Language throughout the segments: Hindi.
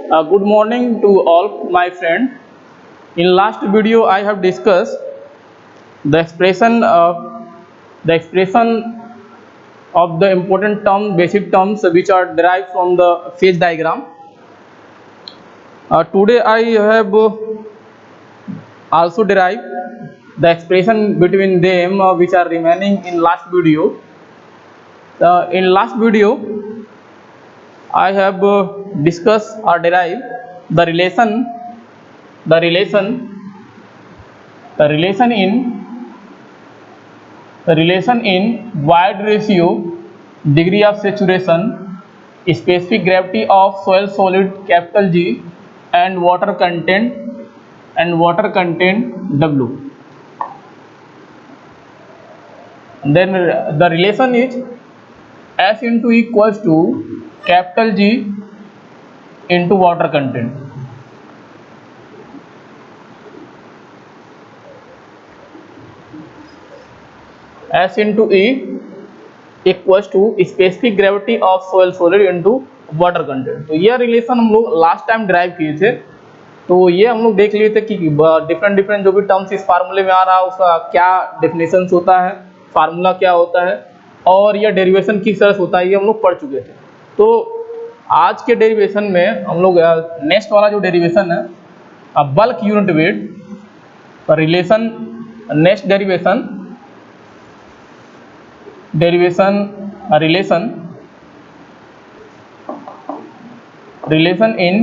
Good morning to all my friend. In last video, I have discussed the expression of the important term, basic terms which are derived from the phase diagram. Today, I have also derived the expression between them which are remaining in last video. In last video, I have discussed or derived the relation in wide ratio, degree of saturation, specific gravity of soil solid capital G, and water content W. Then the relation is S into equals to capital G into water content. S into E equals to specific gravity of soil solid into water content. तो यह रिलेशन हम लोग लास्ट टाइम ड्राइव किए थे। तो ये हम लोग देख लिए थे कि डिफरेंट जो भी टर्म्स इस फार्मूले में आ रहा है उसका क्या डेफिनेशन होता है, फार्मूला क्या होता है और यह डेरिवेशन किस तरह से होता है, ये हम लोग पढ़ चुके थे। तो आज के डेरिवेशन में हम लोग नेक्स्ट वाला जो डेरिवेशन है bulk unit weight relation, next relation in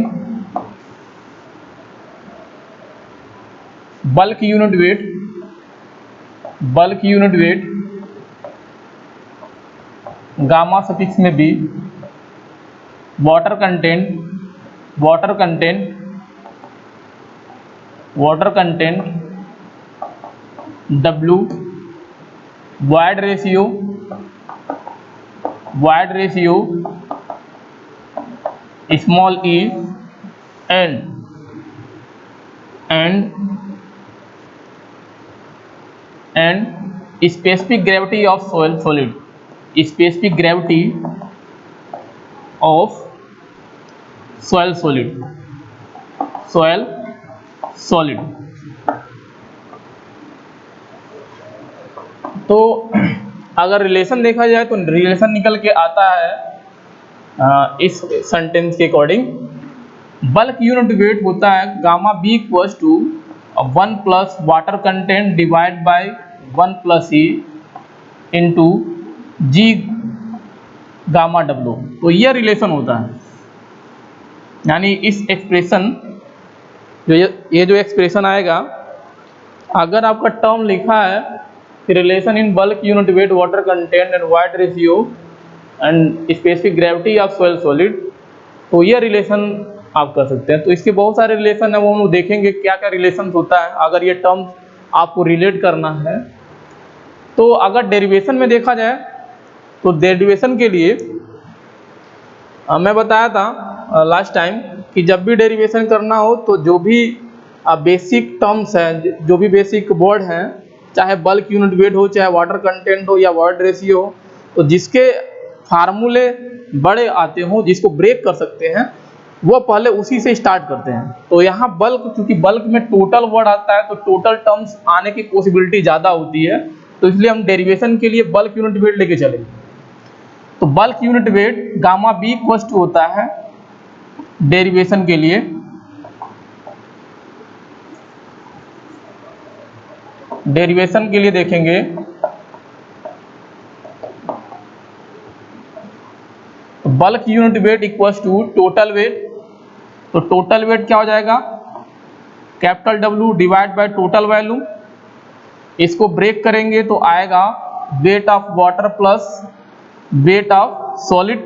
bulk unit weight gamma suffix में B, water content W, void ratio small e and specific gravity of soil solid, soil solid. तो अगर रिलेशन देखा जाए तो रिलेशन निकल के आता है इस सेंटेंस के अकॉर्डिंग, बल्क यूनिट वेट होता है gamma B equals to 1 plus water content divide by 1 plus E into G gamma W. तो यह रिलेशन होता है, यानी इस एक्सप्रेशन ये जो एक्सप्रेशन आएगा, अगर आपका टर्म लिखा है relation in bulk unit wait water content and wide ratio and specific gravity of soil solid, तो यह रिलेशन आप कर सकते हैं। तो इसके बहुत सारे रिलेशन है, वो हम लोग देखेंगे क्या क्या रिलेशन होता है अगर ये टर्म आपको रिलेट करना है। तो अगर डेरिवेशन में देखा जाए तो डेरिवेशन के लिए मैं बताया था लास्ट टाइम कि जब भी डेरिवेशन करना हो तो जो भी बेसिक टर्म्स हैं, जो भी बेसिक वर्ड हैं, चाहे बल्क यूनिट वेट हो, चाहे वाटर कंटेंट हो या वाइड रेशियो हो, तो जिसके फार्मूले बड़े आते हो, जिसको ब्रेक कर सकते हैं, वो पहले उसी से स्टार्ट करते हैं। तो यहाँ बल्क, क्योंकि बल्क में टोटल वर्ड आता है तो टोटल टर्म्स आने की पॉसिबिलिटी ज़्यादा होती है, तो इसलिए हम डेरिवेशन के लिए बल्क यूनिट वेट लेके चलेंगे। तो bulk unit weight gamma B equals to होता है डेरिवेशन के लिए देखेंगे bulk unit weight equals to total weight. तो टोटल वेट क्या हो जाएगा, capital W divide by total value. इसको ब्रेक करेंगे तो आएगा weight of water plus weight of solid.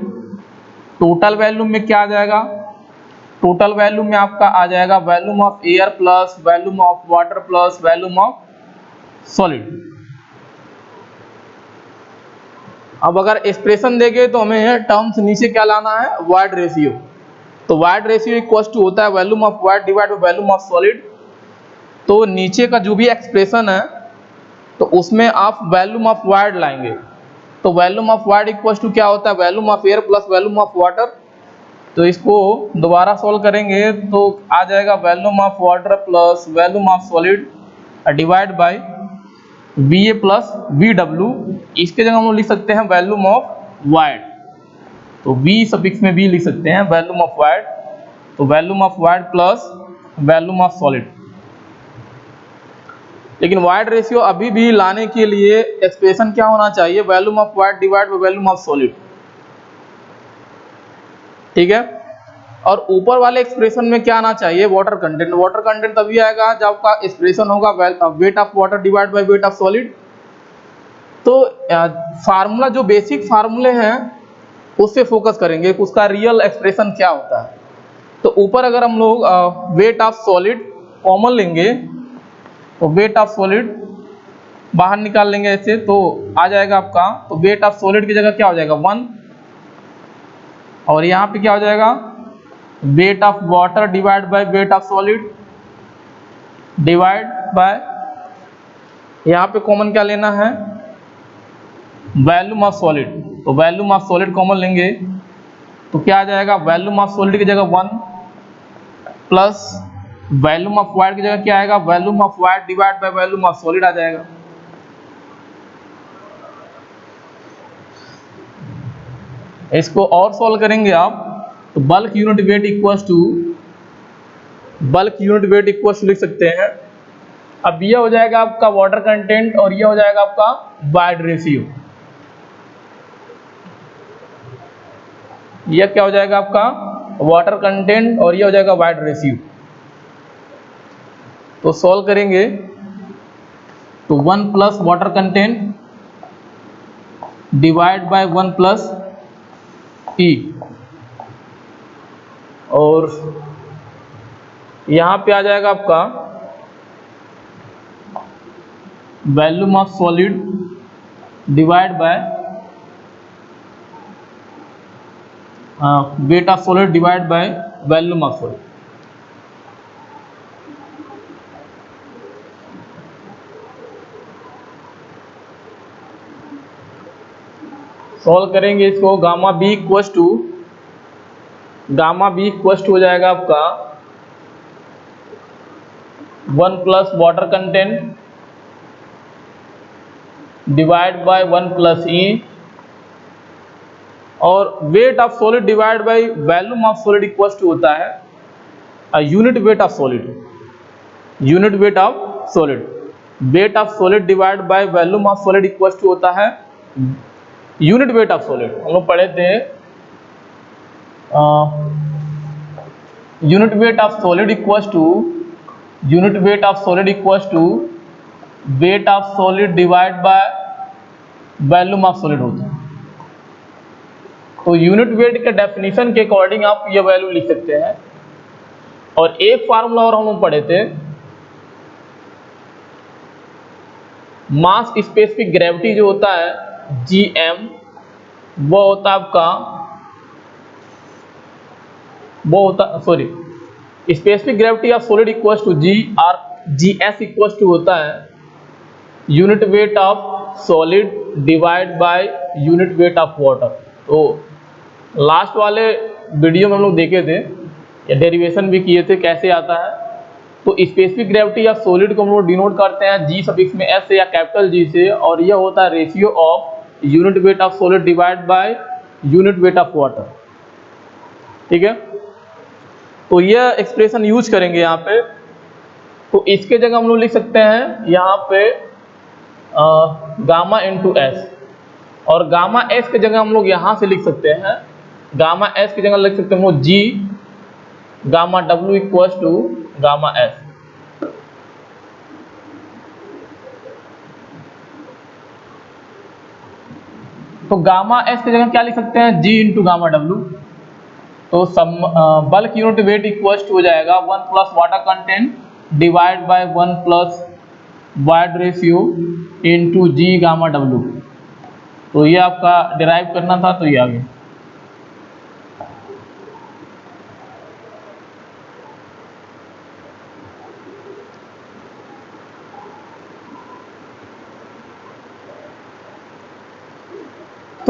Total value में क्या आ जाएगा, टोटल वैल्यू में आपका आ जाएगा volume of air plus volume of water plus volume of solid. अब अगर एक्सप्रेशन देंगे तो हमें टर्म्स नीचे क्या लाना है, वाइड रेशियो। तो वाइड रेशियो इक्वल टू होता है volume of void divide bye volume of solid. तो नीचे का जो भी एक्सप्रेशन है तो उसमें आप वैल्यूम ऑफ वाइड लाएंगे। तो volume of void equal to क्या होता है, volume of air plus volume of water. तो इसको दोबारा सॉल्व करेंगे तो आ जाएगा volume of water plus volume of solid divide by VA plus VW। इसके जगह हम लोग लिख सकते हैं वॉल्यूम ऑफ वाइड, तो V सफिक्स में भी लिख सकते हैं वॉल्यूम ऑफ वाइड, तो volume of void plus volume of solid. लेकिन वाइड रेशियो अभी भी लाने के लिए एक्सप्रेशन क्या होना चाहिए, volume of void divide by volume of solid, ठीक है। और ऊपर वाले एक्सप्रेशन में क्या आना चाहिए, वाटर कंटेंट। वाटर कंटेंट तभी आएगा जब आपका एक्सप्रेशन होगा wait of water divide by weight of solid. तो फार्मूला जो बेसिक फार्मूले हैं उससे फोकस करेंगे, उसका रियल एक्सप्रेशन क्या होता है। तो ऊपर अगर हम लोग वेट ऑफ सॉलिड कॉमन लेंगे तो वेट ऑफ सॉलिड बाहर निकाल लेंगे ऐसे, तो आ जाएगा आपका, तो वेट ऑफ सॉलिड की जगह क्या हो जाएगा 1, और यहाँ पे क्या हो जाएगा wait of water divide by weight of solid divide bye, यहाँ पे कॉमन क्या लेना है वॉल्यूम ऑफ सॉलिड, तो वॉल्यूम ऑफ सॉलिड कॉमन लेंगे तो क्या आ जाएगा वॉल्यूम ऑफ सॉलिड की जगह 1 प्लस वॉल्यूम ऑफ वाइड की जगह क्या आएगा volume of void divide by volume of solid आ जाएगा। इसको और सॉल्व करेंगे आप तो bulk unit weight equals to लिख सकते हैं। अब यह हो जाएगा आपका वाटर कंटेंट और यह हो जाएगा आपका वाइड रेशियो। यह क्या हो जाएगा आपका वाटर कंटेंट और यह हो जाएगा वाइड रेशियो। तो सॉल्व करेंगे तो 1 plus water content divide by 1 plus E, और यहाँ पे आ जाएगा आपका volume of solid divide by weight of solid divide by volume of solid. Solve करेंगे इसको गामा बी इक्वल्स टू हो जाएगा आपका 1 plus water content divide by 1 plus E, और weight of solid divide by volume of solid equals to होता है unit weight of solid. Weight of solid divide by volume of solid equals to होता है यूनिट वेट ऑफ सॉलिड। हम लोग पढ़े थे unit weight of solid equals to weight of solid divide by volume of solid होता है। तो यूनिट वेट के डेफिनेशन के अकॉर्डिंग आप ये वैल्यू लिख सकते हैं। और एक फार्मूला और हम लोग पढ़े थे, मास स्पेसिफिक ग्रेविटी जो होता है Gm, वो होता specific gravity of solid equals to G, और Gs इक्वल्स टू होता है unit weight of solid divide by unit weight of water. तो लास्ट वाले वीडियो में हम लोग देखे थे या डेरिवेशन भी किए थे कैसे आता है। तो स्पेसिफिक ग्रेविटी ऑफ सॉलिड को हम लोग डिनोट करते हैं G सफिक्स में S से या कैपिटल G से, और यह होता है ratio of unit weight of solid divide by unit weight of water, ठीक है। तो यह एक्सप्रेशन यूज करेंगे यहाँ पे। तो इसके जगह हम लोग लिख सकते हैं यहाँ पे गामा इंटू एस, और गामा एस की जगह हम लोग यहाँ से लिख सकते हैं, गामा एस की जगह लिख सकते हैं हम लोग G gamma W equals to gamma S. तो गामा एस की जगह क्या लिख सकते हैं G इंटू गामा W। तो bulk unit weight equals to हो जाएगा 1 plus water content divide by 1 plus void ratio into G gamma W। तो ये आपका डिराइव करना था, तो ये आ गया।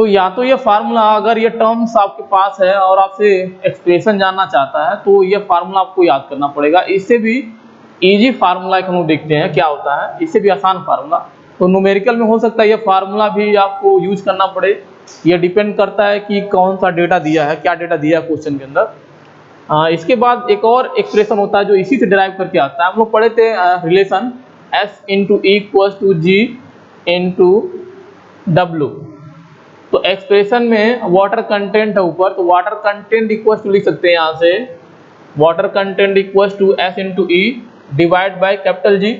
तो या तो ये फार्मूला, अगर ये टर्म्स आपके पास है और आपसे एक्सप्रेशन जानना चाहता है तो ये फार्मूला आपको याद करना पड़ेगा। इससे भी इजी फार्मूला एक हम लोग देखते हैं क्या होता है, इससे भी आसान फार्मूला। तो न्यूमेरिकल में हो सकता है ये फार्मूला भी आपको यूज करना पड़े, ये डिपेंड करता है कि कौन सा डेटा दिया है, क्या डेटा दिया है क्वेश्चन के अंदर। इसके बाद एक और एक्सप्रेशन होता है जो इसी से डिराइव करके आता है। हम लोग पढ़े थे relation S into E equals to G into W. तो एक्सप्रेशन में वाटर कंटेंट है ऊपर, तो वाटर कंटेंट इक्वल्स टू लिख सकते हैं यहाँ से water content equals to S into E divide by capital G.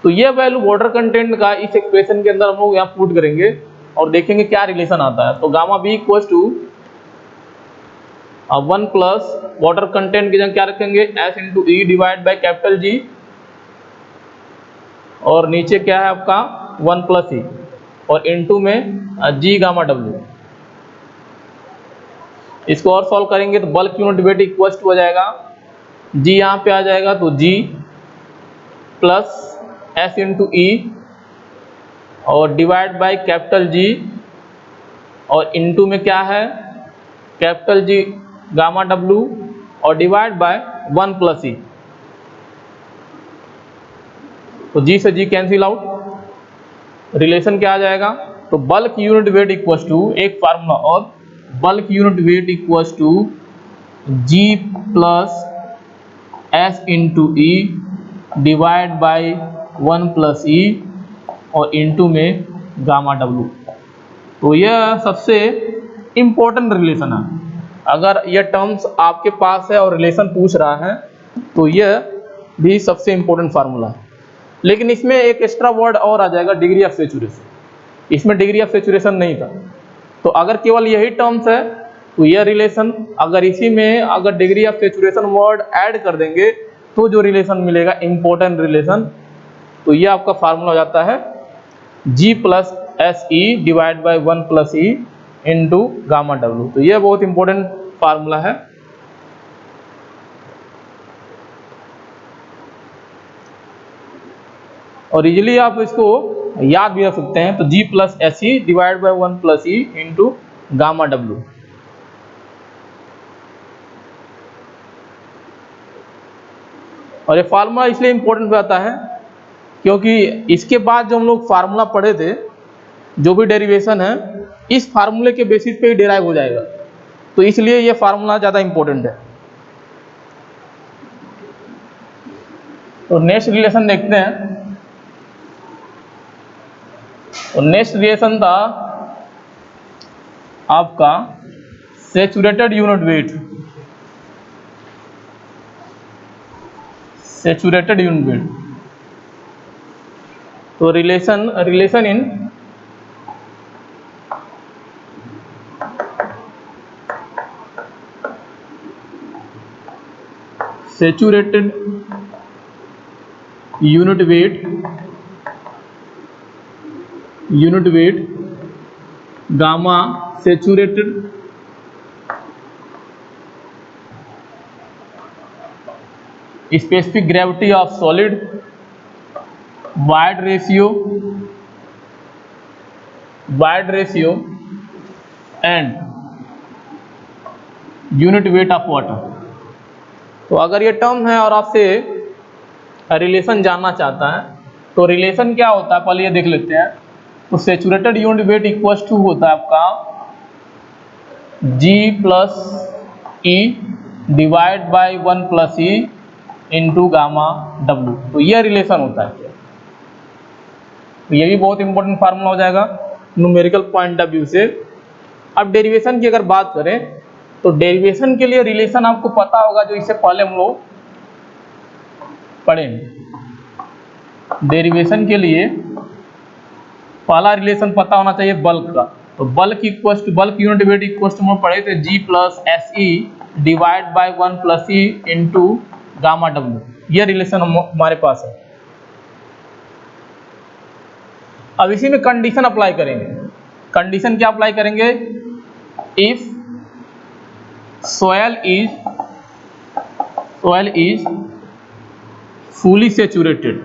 तो ये वैल्यू वाटर कंटेंट का इस एक्सप्रेशन के अंदर हम लोग यहाँ पुट करेंगे और देखेंगे क्या रिलेशन आता है। तो gamma B equals to 1 plus water content की जगह क्या रखेंगे S into E divide by capital G, और नीचे क्या है आपका 1 प्लस ई, और इनटू में जी गामा डब्ल्यू। इसको और सॉल्व करेंगे तो bulk unit weight equals to हो जाएगा जी, यहाँ पे आ जाएगा तो G plus S into E और डिवाइड बाय कैपिटल जी, और इनटू में क्या है कैपिटल जी गामा डब्ल्यू और डिवाइड बाय 1 प्लस ई। तो जी से जी कैंसिल आउट, रिलेशन क्या आ जाएगा तो bulk unit weight equals to एक फार्मूला, और bulk unit weight equals to G plus S into E divide by 1 plus E और इनटू में गामा डब्ल्यू। तो यह सबसे इम्पोर्टेंट रिलेशन है। अगर यह टर्म्स आपके पास है और रिलेशन पूछ रहा है तो यह भी सबसे इम्पोर्टेंट फार्मूला है। लेकिन इसमें एक एक्स्ट्रा वर्ड और आ जाएगा डिग्री ऑफ सेचुरेशन, इसमें डिग्री ऑफ सेचुरेशन नहीं था। तो अगर केवल यही टर्म्स है तो यह रिलेशन, अगर इसी में अगर degree of saturation word add कर देंगे तो जो रिलेशन मिलेगा इम्पोर्टेंट रिलेशन, तो यह आपका फार्मूला हो जाता है G plus S E divide by 1 plus E into gamma W. तो यह बहुत इंपॉर्टेंट फार्मूला है। और इजीली आप इसको याद भी रख सकते हैं, तो G plus S E divide by 1 plus E into gamma W. और ये फार्मूला इसलिए इंपॉर्टेंट हो जाता है क्योंकि इसके बाद जो हम लोग फार्मूला पढ़े थे, जो भी डेरिवेशन है इस फार्मूले के बेसिस पे ही डेराइव हो जाएगा, तो इसलिए ये फार्मूला ज़्यादा इंपॉर्टेंट है। तो नेक्स्ट रिलेशन देखते हैं। तो नेक्स्ट रिलेशन था आपका saturated unit weight, saturated unit weight. तो relation in saturated unit weight gamma saturated specific gravity of solid void ratio and unit weight of water. तो अगर ये टर्म है और आपसे रिलेशन जानना चाहता है तो रिलेशन क्या होता है पहले ये देख लेते हैं। तो saturated unit weight equals to होता है आपका G plus E divide by 1 plus E into gamma W. तो यह रिलेशन होता है। तो ये भी बहुत इंपॉर्टेंट फार्मूला हो जाएगा न्यूमेरिकल पॉइंट ऑफ व्यू से। अब डेरिवेशन की अगर बात करें तो डेरिवेशन के लिए रिलेशन आपको पता होगा, जो इससे पहले हम लोग पढ़े। डेरिवेशन के लिए पहला रिलेशन पता होना चाहिए बल्क का। तो bulk unit weight equals to हम पढ़े थे G plus S E divide by 1 plus E into gamma W. यह रिलेशन हमारे पास है। अब इसी में कंडीशन अप्लाई करेंगे। कंडीशन क्या अप्लाई करेंगे? If soil is fully saturated,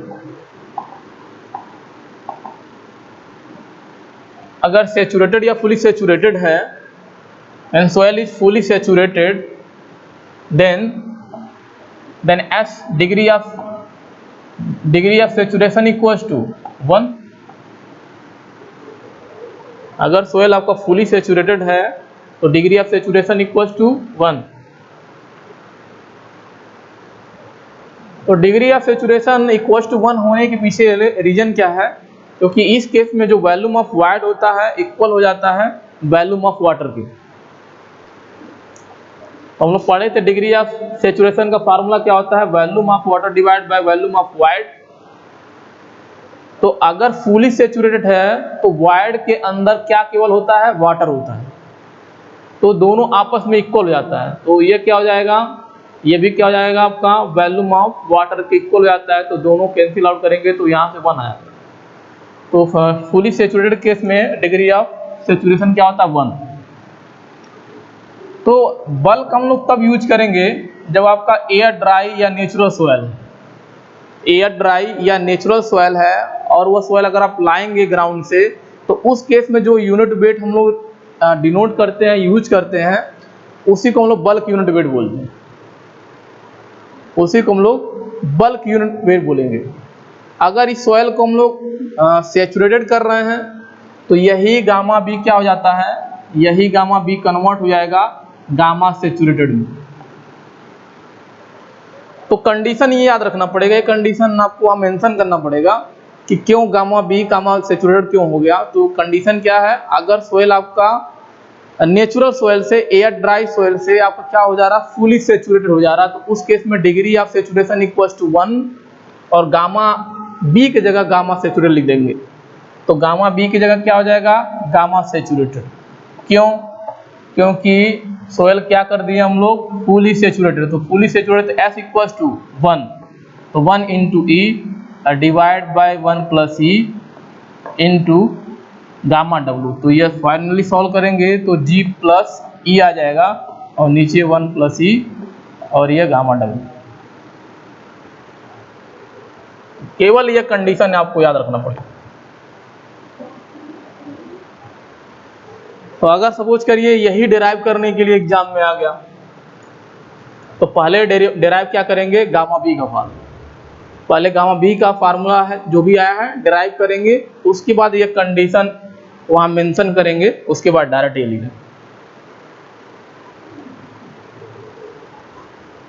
अगर सेचुरेटेड या फुली सेचुरेटेड है and soil is fully saturated, then S degree of saturation equals to 1। अगर सोयल आपका फुली सेचुरेटेड है तो degree of saturation equals to 1। तो degree of saturation equals to 1 होने के पीछे रीजन क्या है? क्योंकि इस केस में जो वॉल्यूम ऑफ वाटर होता है इक्वल हो जाता है वॉल्यूम ऑफ वाटर के। तो हम लोग पढ़े थे डिग्री ऑफ सेचुरेशन का फार्मूला क्या होता है, volume of water divide by volume of void. तो अगर फुली सेचुरेटेड है तो वाइड के अंदर क्या केवल होता है, वाटर होता है, तो दोनों आपस में इक्वल हो जाता है। तो ये क्या हो जाएगा, ये भी क्या हो जाएगा आपका वॉल्यूम ऑफ वाटर के इक्वल हो जाता है। तो दोनों कैंसिल आउट करेंगे तो यहाँ से 1 आया। तो फुली सेचुरेटेड केस में डिग्री ऑफ सेचुरेशन क्या होता है, 1। तो बल्क हम लोग तब यूज करेंगे जब आपका एयर ड्राई या नेचुरल सोयल है। एयर ड्राई या नेचुरल सोयल है और वो सोयल अगर आप लाएंगे ग्राउंड से, तो उस केस में जो यूनिट वेट हम लोग डिनोट करते हैं, यूज करते हैं, उसी को हम लोग बल्क यूनिट वेट बोलते हैं। उसी को हम लोग बल्क यूनिट वेट बोलेंगे। अगर इस सोयल को हम लोग सेचुरेटेड कर रहे हैं तो यही गामा बी क्या हो जाता है, यही गामा बी कन्वर्ट हो जाएगा गामा सेचुरेटेड में। तो कंडीशन ये याद रखना पड़ेगा, ये कंडीशन आपको मेंशन करना पड़ेगा कि क्यों गामा बी गामा सेचुरेटेड क्यों हो गया। तो कंडीशन क्या है, अगर सोयल आपका नेचुरल सोयल से, एयर ड्राई सोयल से आपका क्या हो जा रहा, फुली सेचुरेटेड हो जा रहा, तो उस केस में degree of saturation equals to 1 और गामा बी की जगह गामा सेचुरेटेड लिख देंगे। तो गामा बी की जगह क्या हो जाएगा, गामा सेचुरेटेड। क्यों? क्योंकि सोयल क्या कर दिए हम लोग, फुली सेचुरेटेड। तो fully saturated S equals to 1, तो 1 into E divide by 1 plus E into gamma W. तो ये फाइनली सॉल्व करेंगे तो जी प्लस ई आ जाएगा और नीचे 1 प्लस ई और ये गामा डब्ल्यू। केवल ये कंडीशन आपको याद रखना पड़ेगा। तो अगर सपोज करिए यही डिराइव करने के लिए एग्जाम में आ गया, तो पहले डिराइव क्या करेंगे, गामा बी का फार्मूला। पहले गामा बी का फार्मूला है जो भी आया है डिराइव करेंगे, उसके बाद ये कंडीशन वहां मेंशन करेंगे, उसके बाद डायरेक्ट ये लिखेंगे।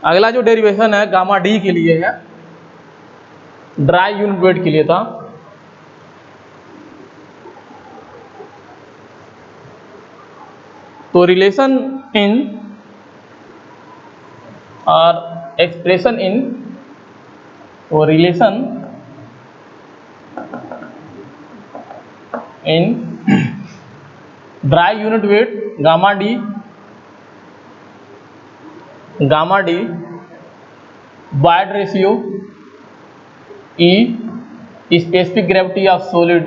अगला जो डेरिवेशन है गामा डी के लिए है, ड्राई यूनिट वेट के लिए था। तो रिलेशन इन और एक्सप्रेशन इन, और relation in dry unit weight gamma D void ratio E specific gravity of solid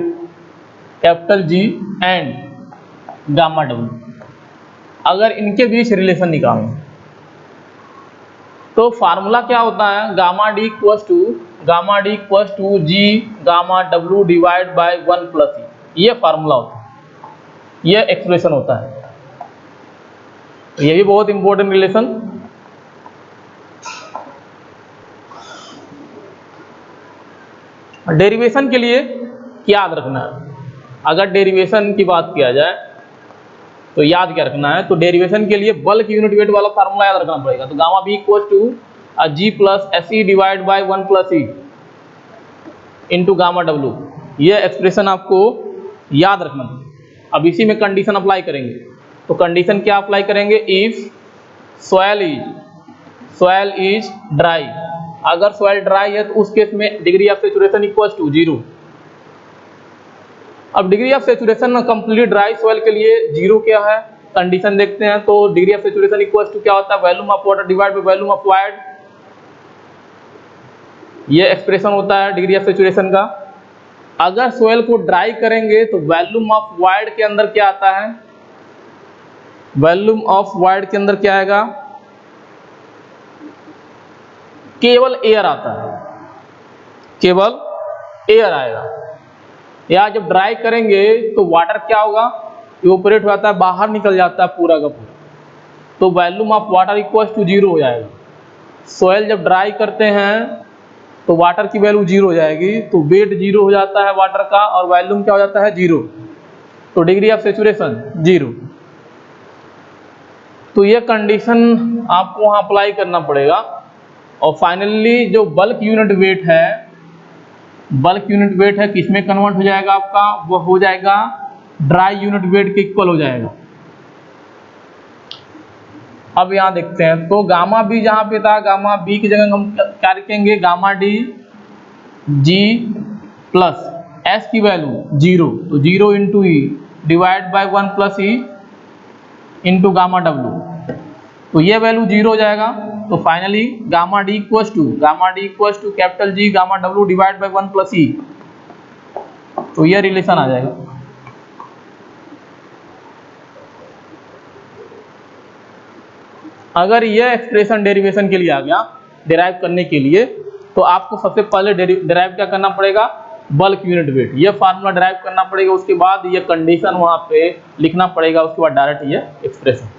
capital G and gamma W. अगर इनके बीच रिलेशन निकालना तो फार्मूला क्या होता है, gamma D equals to G gamma W divide by 1 plus E. ये फार्मूला होता है, ये एक्सप्रेशन होता है। ये भी बहुत इंपॉर्टेंट रिलेशन। डेरिवेशन के लिए क्या याद रखना है, अगर डेरिवेशन की बात किया जाए तो याद क्या रखना है, तो डेरिवेशन के लिए बल्क यूनिट वेट वाला फार्मूला याद रखना पड़ेगा। तो gamma B equals to G plus S E divide by 1 plus E into gamma W. ये एक्सप्रेशन आपको याद रखना पड़ेगा। अब इसी में कंडीशन अप्लाई करेंगे। तो कंडीशन क्या अप्लाई करेंगे, इफ सोयल इज ड्राई। अगर सोयल ड्राई है तो उस केस में degree of saturation equals to 0। अब degree of saturation complete dry soil के लिए 0 क्या है, कंडीशन देखते हैं। तो degree of saturation equals to क्या होता है, volume of water divide by volume of void. ये एक्सप्रेशन होता है डिग्री ऑफ सेचुरेशन का। अगर सोयल को ड्राई करेंगे तो वॉल्यूम ऑफ वाइड के अंदर क्या आता है, वॉल्यूम ऑफ वाइड के अंदर क्या आएगा, केवल एयर आता है, केवल एयर आएगा। या जब ड्राई करेंगे तो वाटर क्या होगा, इवोपरेट हो जाता है, बाहर निकल जाता है पूरा का पूरा, तो volume of water equal to 0 हो जाएगा। सॉइल जब ड्राई करते हैं तो वाटर की वैल्यू 0 हो जाएगी, तो वेट 0 हो जाता है वाटर का और वॉल्यूम क्या हो जाता है 0, तो डिग्री ऑफ सेचुरेशन 0। तो ये कंडीशन आपको वहाँ अप्लाई करना पड़ेगा। और फाइनली जो बल्क यूनिट वेट है, बल्क यूनिट वेट है किसमें कन्वर्ट हो जाएगा आपका, वो हो जाएगा ड्राई यूनिट वेट के इक्वल हो जाएगा। अब यहाँ देखते हैं, तो गामा बी जहाँ पे था, गामा बी की जगह हम क्या लिखेंगे, gamma D G plus S की वैल्यू 0, तो 0 into E divide by 1 plus E into gamma W, तो ये वैल्यू 0 हो जाएगा। तो finally gamma D equals to capital G gamma W divide by 1 plus E, तो ये रिलेशन आ जाएगा। अगर ये एक्सप्रेशन डेरिवेशन के लिए आ गया, डिराइव करने के लिए, तो आपको सबसे पहले डिराइव क्या करना पड़ेगा, बल्क यूनिट वेट, ये फार्मूला डिराइव करना पड़ेगा, उसके बाद ये कंडीशन वहाँ पे लिखना पड़ेगा, उसके बाद डायरेक्ट ये expression.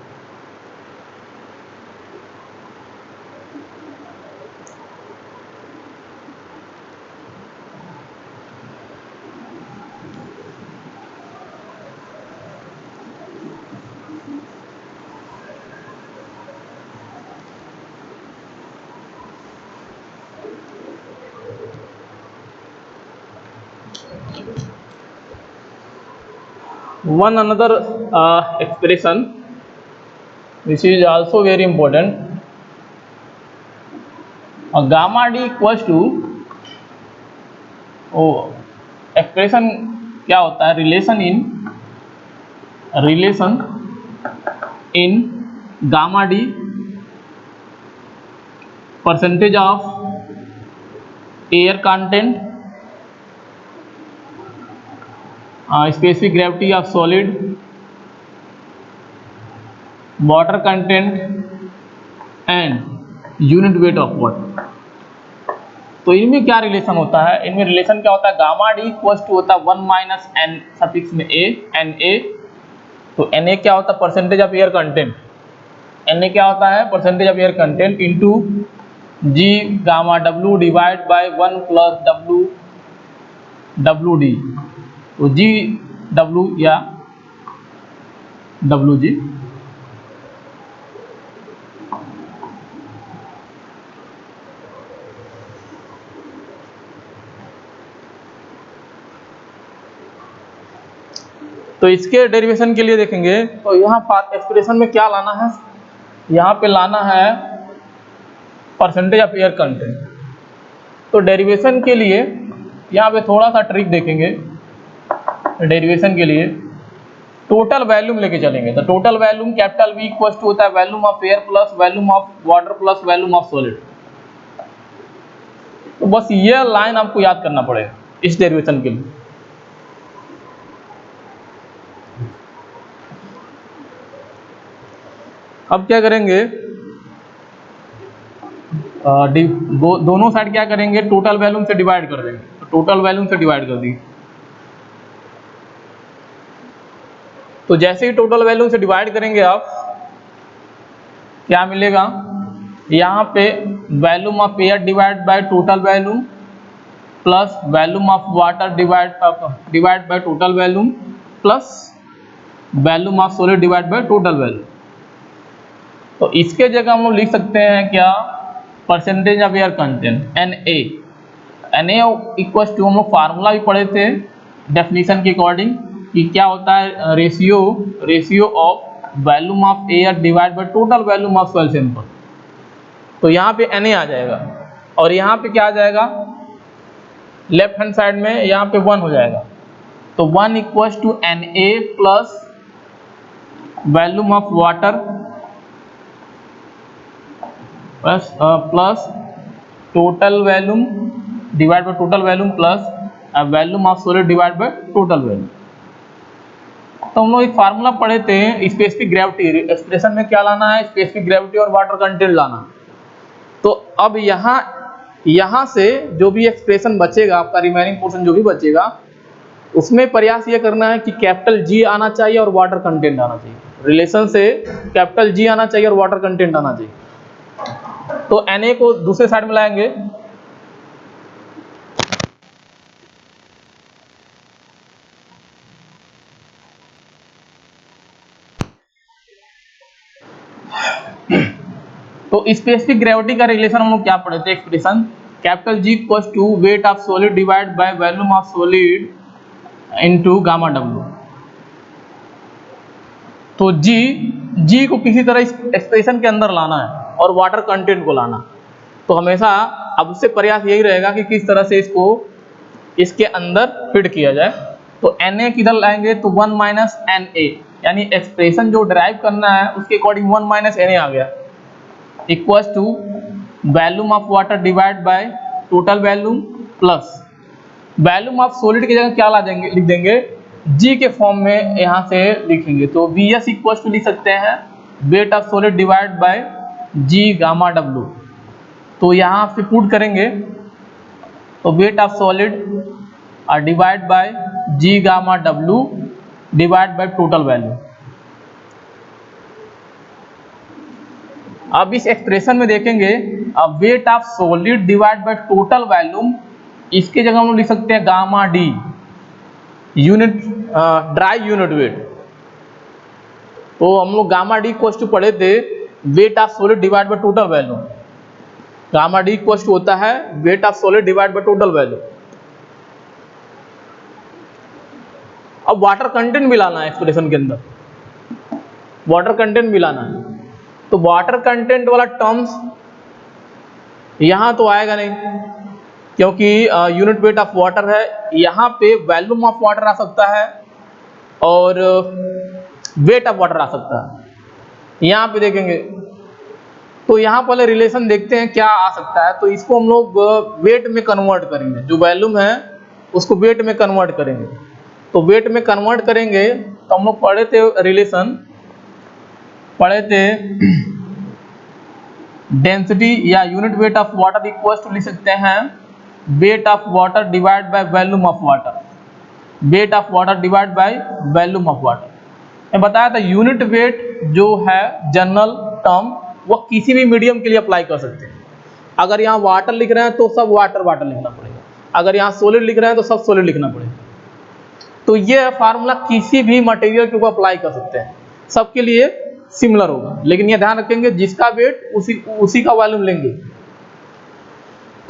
One another expression which is also very important, gamma d equals to, expression क्या होता है, relation in gamma D percentage of air content, specific gravity of solid, water content and unit weight of water। तो इनमें क्या रिलेशन होता है, इनमें रिलेशन क्या होता है, गामा डी इक्वल्स टू होता है 1 माइनस एन सफिक्स में ए, एन ए, तो एन ए क्या होता है, percentage of air content, N A क्या होता है, percentage of air content into G gamma W divide by 1 plus W W D, तो जी डब्लू या डब्लू जी। तो इसके डेरिवेशन के लिए देखेंगे, तो यहाँ एक्सप्रेशन में क्या लाना है, यहाँ पे लाना है परसेंटेज ऑफ एयर कंटेंट। तो डेरिवेशन के लिए यहाँ पे थोड़ा सा ट्रिक देखेंगे, डेरिवेशन के लिए टोटल वैल्यूम लेके चलेंगे। तो total volume capital V equals to होता है volume of air plus volume of water plus volume of solid. तो बस ये लाइन आपको याद करना पड़ेगा इस डेरिवेशन के लिए। अब क्या करेंगे, दोनों साइड क्या करेंगे, टोटल वैल्यूम से डिवाइड कर देंगे, तो टोटल वैल्यूम से डिवाइड कर दी। तो जैसे ही टोटल वैल्यूम से डिवाइड करेंगे आप, क्या मिलेगा, यहाँ पे volume of air divide by total volume plus volume of water divide by total volume plus volume of solid divide by total volume. तो इसके जगह हम लोग लिख सकते हैं क्या, percentage of air content N A, N A equal to, हम लोग फार्मूला भी पढ़े थे डेफिनेशन के अकॉर्डिंग कि क्या होता है, ratio of volume of air divide by total volume of soil sample. तो यहाँ पे एन ए आ जाएगा और यहाँ पे क्या आ जाएगा, लेफ्ट हैंड साइड में यहाँ पे 1 हो जाएगा, तो 1 equals to N A plus volume of water plus total volume divide by total volume plus volume of solid divide by total volume. तो हम लोग एक फार्मूला पढ़े थे स्पेसिफिक ग्रेविटी, एक्सप्रेशन में क्या लाना है, स्पेसिफिक ग्रेविटी और वाटर कंटेंट लाना। तो अब यहाँ से जो भी एक्सप्रेशन बचेगा आपका, रिमेनिंग पोर्शन जो भी बचेगा, उसमें प्रयास ये करना है कि कैपिटल जी आना चाहिए और वाटर कंटेंट आना चाहिए। रिलेशन से कैपिटल जी आना चाहिए और वाटर कंटेंट आना चाहिए। तो Na को दूसरे साइड में लाएंगे, तो स्पेसिफिक ग्रेविटी का रिलेशन हम लोग क्या पढ़े थे, expression capital G equals to weight of solid divide by volume of solid into gamma W. तो जी को किसी तरह इस एक्सप्रेशन के अंदर लाना है और वाटर कंटेंट को लाना। तो हमेशा अब उससे प्रयास यही रहेगा कि किस तरह से इसको इसके अंदर फिट किया जाए। तो Na किधर लाएंगे, तो 1 माइनस Na, यानी एक्सप्रेशन जो डिराइव करना है उसके अकॉर्डिंग 1 माइनस Na आ गया, equals to volume of water divide by total volume plus volume of solid की जगह क्या ला देंगे, लिख देंगे जी के फॉर्म में यहाँ से लिखेंगे। तो Vs इक्वल्स टू लिख सकते हैं weight of solid divide by G gamma W. तो यहाँ से पुट करेंगे तो wait of solid divide by G gamma W divide by total value. अब इस एक्सप्रेशन में देखेंगे wait of solid divide by total volume, इसके जगह हम लोग लिख सकते हैं gamma D unit dry unit weight. तो हम लोग गामा डी इक्वल्स टू पढ़े थे wait of solid divide by total value. Gamma D equals to होता है weight of solid divide by total value. अब वाटर कंटेंट मिलाना है एक्सप्रेशन के अंदर, वाटर कंटेंट मिलाना है। तो वाटर कंटेंट वाला टर्म्स यहां तो आएगा नहीं, क्योंकि यूनिट वेट ऑफ वाटर है। यहाँ पे वॉल्यूम ऑफ वाटर आ सकता है और वेट ऑफ वाटर आ सकता है। यहाँ पे देखेंगे तो यहाँ पहले रिलेशन देखते हैं क्या आ सकता है। तो इसको हम लोग वेट में कन्वर्ट करेंगे, जो वॉल्यूम है उसको वेट में कन्वर्ट करेंगे। तो वेट में कन्वर्ट करेंगे तो हम लोग पढ़े थे रिलेशन, पढ़े थे डेंसिटी या unit weight of water equal to लिख सकते हैं weight of water divide by volume of water, weight of water divide by volume of water. मैं बताया था यूनिट वेट जो है जनरल टर्म वो किसी भी मीडियम के लिए अप्लाई कर सकते हैं। अगर यहाँ वाटर लिख रहे हैं तो सब वाटर वाटर लिखना पड़ेगा, अगर यहाँ सॉलिड लिख रहे हैं तो सब सॉलिड लिखना पड़ेगा। तो ये फार्मूला किसी भी मटेरियल के ऊपर अप्लाई कर सकते हैं, सबके लिए सिमिलर होगा। लेकिन ये ध्यान रखेंगे जिसका वेट उसी का वॉल्यूम लेंगे।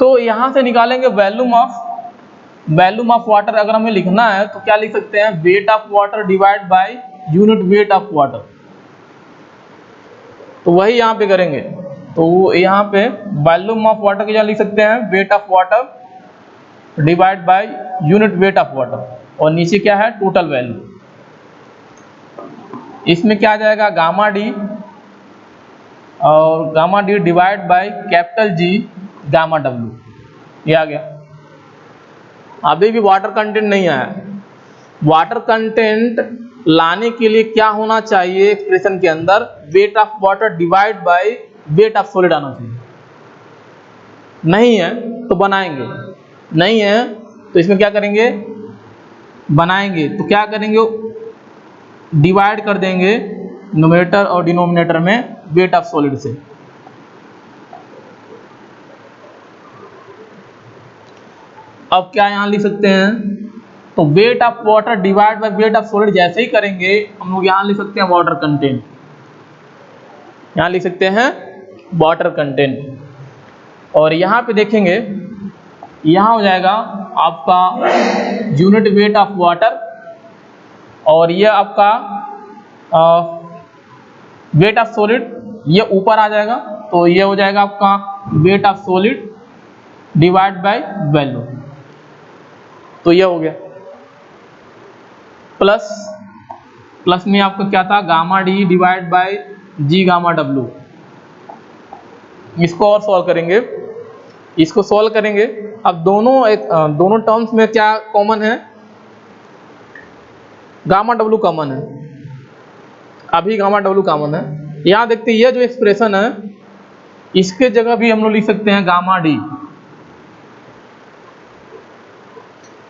तो यहाँ से निकालेंगे वॉल्यूम ऑफ वाटर। अगर हमें लिखना है तो क्या लिख सकते हैं weight of water divide by unit weight of water. तो वही यहाँ पे करेंगे। तो यहाँ पे वॉल्यूम ऑफ वाटर की जगह लिख सकते हैं weight of water divide by unit weight of water, और नीचे क्या है टोटल वैल्यू। इसमें क्या आ जाएगा गामा डी, और gamma D divide by capital G gamma W, ये आ गया। अभी भी वाटर कंटेंट नहीं आया। वाटर कंटेंट लाने के लिए क्या होना चाहिए एक्सप्रेशन के अंदर, wait of water divide by weight of solid आना चाहिए। नहीं है तो बनाएंगे, नहीं है तो इसमें क्या करेंगे बनाएंगे। तो क्या करेंगे डिवाइड कर देंगे न्यूमरेटर और डिनोमिनेटर में वेट ऑफ सॉलिड से। अब क्या यहां लिख सकते हैं, तो wait of water divide by weight of solid जैसे ही करेंगे हम लोग यहां लिख सकते हैं वाटर कंटेंट, यहां लिख सकते हैं वाटर कंटेंट। और यहां पे देखेंगे यहां हो जाएगा आपका यूनिट वेट ऑफ वाटर, और ये आपका वेट ऑफ सॉलिड ये ऊपर आ जाएगा। तो ये हो जाएगा आपका wait of solid divide by value. तो ये हो गया प्लस में आपका क्या था gamma D divide by G gamma W. इसको और सॉल्व करेंगे, इसको सॉल्व करेंगे। अब दोनों टर्म्स में क्या कॉमन है, गामा डब्ल्यू कॉमन है, अभी गामा डब्ल्यू कॉमन है। यहां देखते हैं ये जो एक्सप्रेशन है इसके जगह भी हम लोग लिख सकते हैं गामा डी,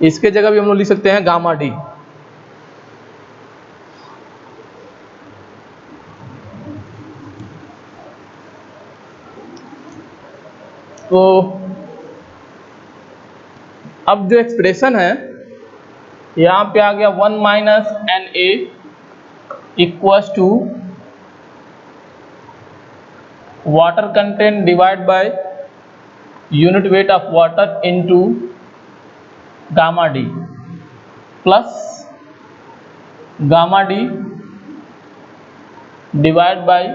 इसके जगह भी हम लोग लिख सकते हैं गामा डी। तो अब जो एक्सप्रेशन है यहाँ पे आ गया 1 minus N A equals to water content divide by unit weight of water into gamma D plus gamma D divide by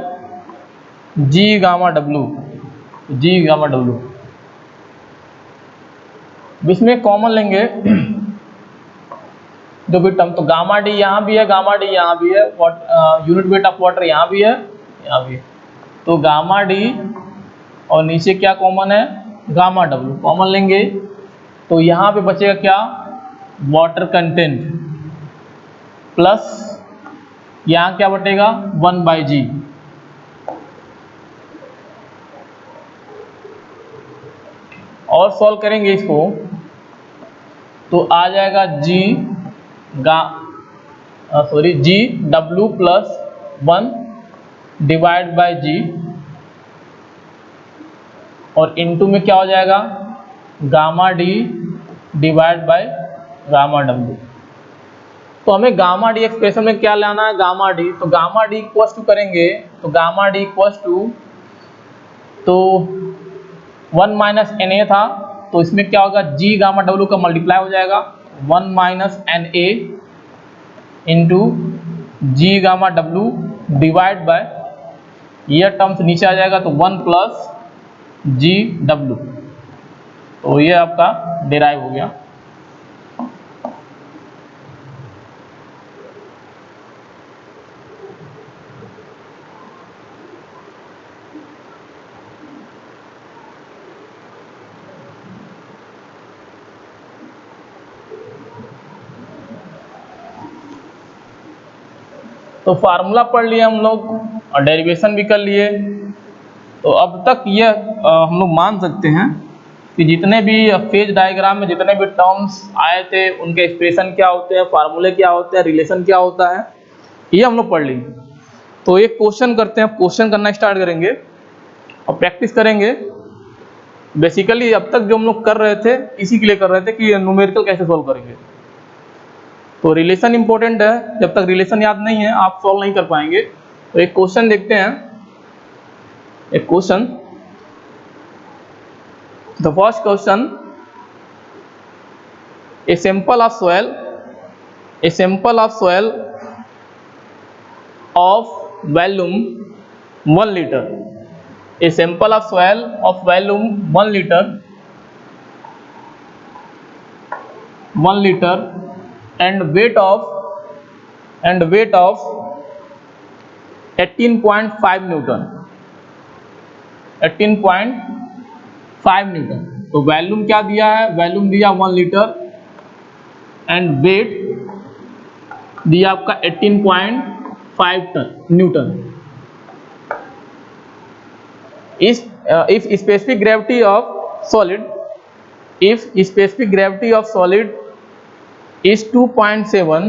G gamma W, G gamma W. इसमें कॉमन लेंगे जो भी टर्म, तो गामा डी यहाँ भी है, गामा डी यहाँ भी है, यूनिट वेट ऑफ वाटर यहाँ भी है, यहाँ भी है। तो गामा डी और नीचे क्या कॉमन है, गामा डब्लू कॉमन लेंगे, तो यहाँ पे बचेगा क्या, वाटर कंटेंट प्लस यहाँ क्या बटेगा 1/g। और सॉल्व करेंगे इसको तो आ जाएगा जी डब्लू प्लस 1 डिवाइड बाय जी, और इनटू में क्या हो जाएगा gamma D divide by gamma W. तो हमें गामा डी एक्सप्रेशन में क्या लाना है, गामा डी। तो गामा डी इक्वल्स टू करेंगे तो गामा डी इक्वल्स टू, तो 1 माइनस एन ए था तो इसमें क्या होगा, जी गामा डब्लू का मल्टीप्लाई हो जाएगा 1 minus N A into G gamma W divide by, यह टर्म्स नीचे आ जाएगा तो 1 प्लस जी डब्लू। तो ये आपका डिराइव हो गया। तो फार्मूला पढ़ लिए हम लोग और डेरिवेशन भी कर लिए। तो अब तक ये हम लोग मान सकते हैं कि जितने भी फेज डायग्राम में जितने भी टर्म्स आए थे उनके एक्सप्रेशन क्या होते हैं, फार्मूले क्या होते हैं, रिलेशन क्या होता है, ये हम लोग पढ़ लिए। तो एक क्वेश्चन करते हैं, क्वेश्चन करना स्टार्ट करेंगे और प्रैक्टिस करेंगे। बेसिकली अब तक जो हम लोग कर रहे थे इसी के लिए कर रहे थे कि न्यूमेरिकल कैसे सॉल्व करेंगे। तो रिलेशन इंपॉर्टेंट है, जब तक रिलेशन याद नहीं है आप सॉल्व नहीं कर पाएंगे। तो एक क्वेश्चन देखते हैं, एक question, the first question, a sample of soil of volume 1 litre, a sample of soil of volume 1 litre and weight of 18.5 Newton, 18.5 Newton. तो वॉल्यूम क्या दिया है, वॉल्यूम दिया 1 लीटर एंड वेट दिया आपका 18.5 Newton. If specific gravity of solid is 2.7,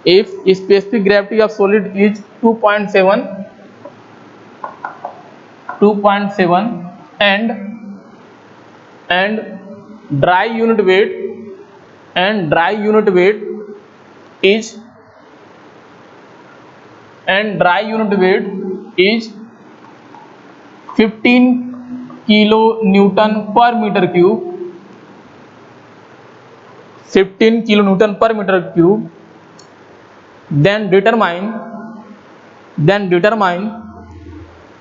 if specific gravity of solid is 2.7 and dry unit weight is 15 kilo newton per metre cube, 15 kilo newton per metre cube, then determine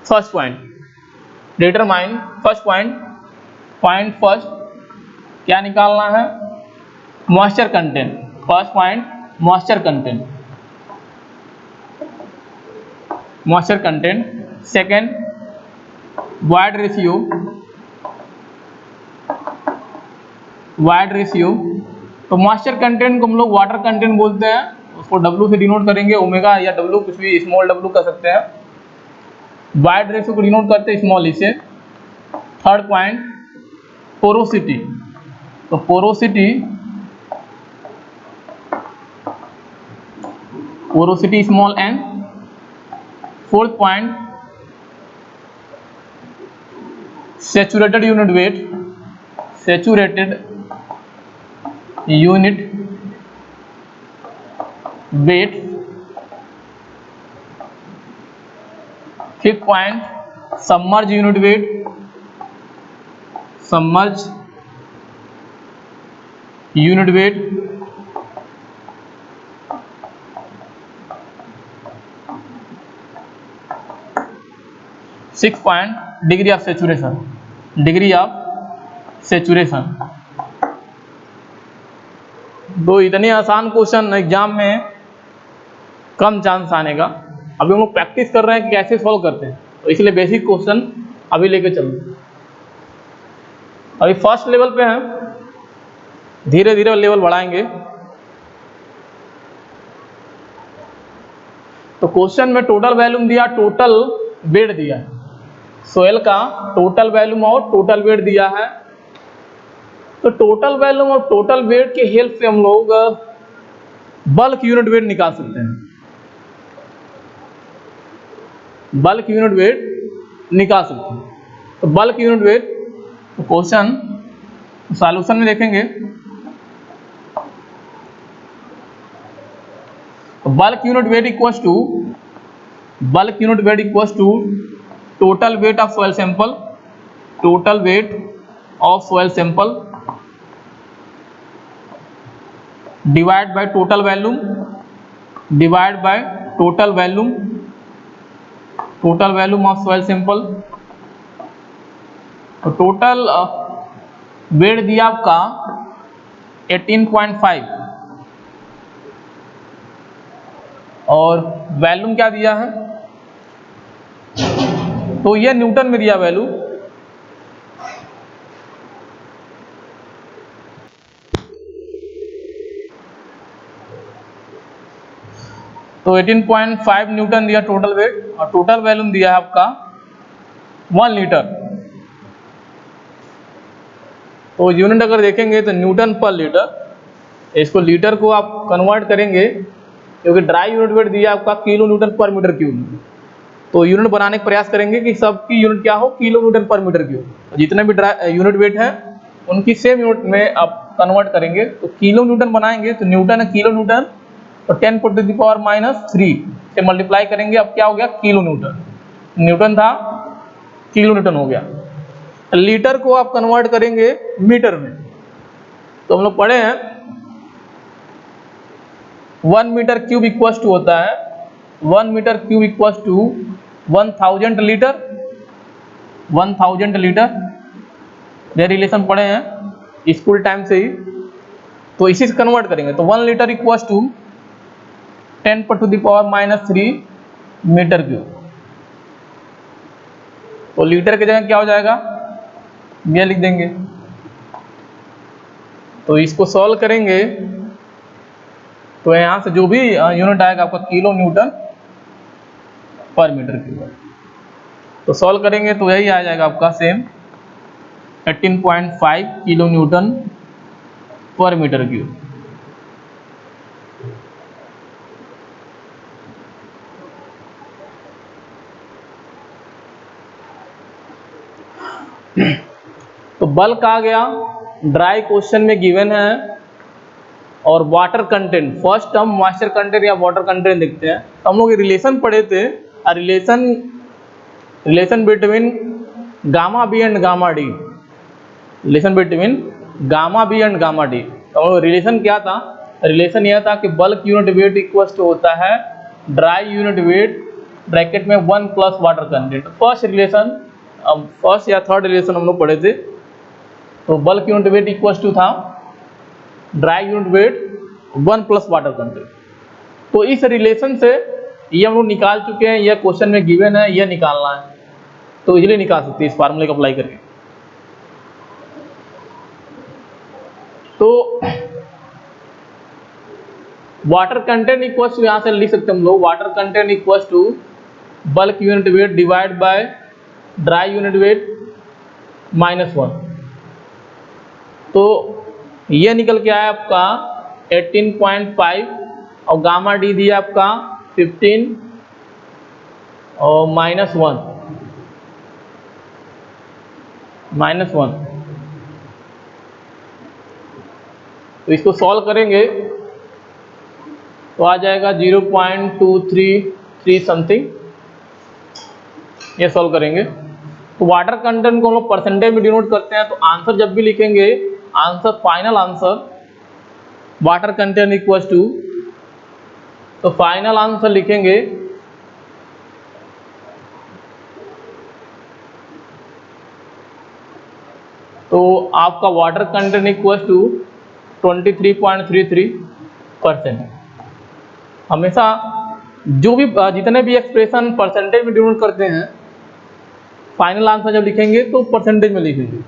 first point first क्या निकालना है, moisture content. First point moisture content, second void ratio. तो मॉइस्चर कंटेंट को हम लोग वाटर कंटेंट बोलते हैं, उसको W से डिनोट करेंगे, ओमेगा या W कुछ भी स्मॉल w कर सकते हैं। वाइड रेशियो को डिनोट करते हैं स्मॉल ई से। थर्ड पॉइंट पोरोसिटी तो porosity small n। Fourth point, saturated unit wait. Fifth point, submerge unit wait. Six point, degree of saturation. तो इतने आसान क्वेश्चन एग्जाम में कम चांस आने का। अभी हम लोग प्रैक्टिस कर रहे हैं कि कैसे सॉल्व करते हैं, तो इसलिए बेसिक क्वेश्चन अभी लेके चलते हैं। अभी फर्स्ट लेवल पे हैं, धीरे धीरे लेवल बढ़ाएंगे। तो क्वेश्चन में टोटल वॉल्यूम दिया, टोटल वेट दिया है, सोयल का टोटल वॉल्यूम और टोटल वेट दिया है। तो टोटल वॉल्यूम और टोटल वेट के हेल्प से हम लोग बल्क यूनिट वेट निकाल सकते हैं। तो बल्क यूनिट वेट, तो क्वेश्चन सॉल्यूशन में देखेंगे। तो bulk unit weight equals to total weight of soil sample divide by total volume of soil sample. तो टोटल वेट दिया आपका 18.5 और वॉल्यूम क्या दिया है, तो ये न्यूटन में दिया वैल्यू। तो 18.5 न्यूटन दिया टोटल वेट और टोटल वॉल्यूम दिया है आपका 1 लीटर। तो यूनिट अगर देखेंगे तो न्यूटन पर लीटर, इसको लीटर को आप कन्वर्ट करेंगे क्योंकि ड्राई यूनिट वेट दिया आपका kilo newton per metre cube. तो यूनिट बनाने का प्रयास करेंगे कि सबकी यूनिट क्या हो, kilo newton per metre cube. जितने भी यूनिट वेट है उनकी सेम यूनिट में आप कन्वर्ट करेंगे। तो किलो न्यूटन बनाएंगे तो न्यूटन है किलो न्यूटन, तो 10⁻³ से मल्टीप्लाई करेंगे, अब क्या हो गया किलो न्यूटन। न्यूटन था किलो न्यूटन हो गया। लीटर को आप कन्वर्ट करेंगे मीटर में, तो हम लोग पढ़े हैं 1 मीटर क्यूब इक्वल्स टू होता है 1000 लीटर। ये रिलेशन पढ़े हैं स्कूल टाइम से ही, तो इसी से कन्वर्ट करेंगे। तो 1 litre equals to 10⁻³ metre cube. तो लीटर की जगह क्या हो जाएगा, ये लिख देंगे। तो इसको सॉल्व करेंगे तो यहाँ से जो भी यूनिट आएगा आपका kilo newton per metre cube. तो सॉल्व करेंगे तो यही आ जाएगा आपका same 18.5 kilo newton per metre cube. तो बल्क आ गया, ड्राई क्वेश्चन में गिवन है। और वाटर कंटेंट, फर्स्ट हम मॉइस्चर कंटेंट या वाटर कंटेंट देखते हैं। तो हम लोग रिलेशन पढ़े थे, relation between gamma B and gamma D. तो रिलेशन क्या था, रिलेशन यह था कि bulk unit weight equal to होता है ड्राई यूनिट वेट ब्रैकेट में 1 प्लस वाटर कंटेंट। फर्स्ट या थर्ड रिलेशन हम लोग पढ़े थे। तो bulk unit weight equal to था dry unit weight 1 plus water content. तो इस रिलेशन से ये हम लोग निकाल चुके हैं, यह क्वेश्चन में गिवन है, यह निकालना है। तो इजीली निकाल सकते हैं इस फार्मूले को अप्लाई करके। तो वाटर कंटेंट इक्वल्स टू, यहां से लिख सकते हैं हम लोग, water content equals to bulk unit weight divide by dry unit weight -1। तो ये निकल के आया आपका 18.5 और गामा डी दिया आपका 15 और -1 तो इसको सॉल्व करेंगे तो आ जाएगा 0.233 समथिंग। ये सॉल्व करेंगे तो वाटर कंटेंट को हम लोग परसेंटेज में डिनोट करते हैं। तो आंसर जब भी लिखेंगे, answer final answer water content equals to, तो फाइनल आंसर लिखेंगे तो आपका वाटर कंटेंट इक्वल्स टू 23.33%। हमेशा जो भी जितने भी एक्सप्रेशन परसेंटेज में डिनोट करते हैं, फाइनल आंसर जब लिखेंगे तो परसेंटेज में लिखेंगे।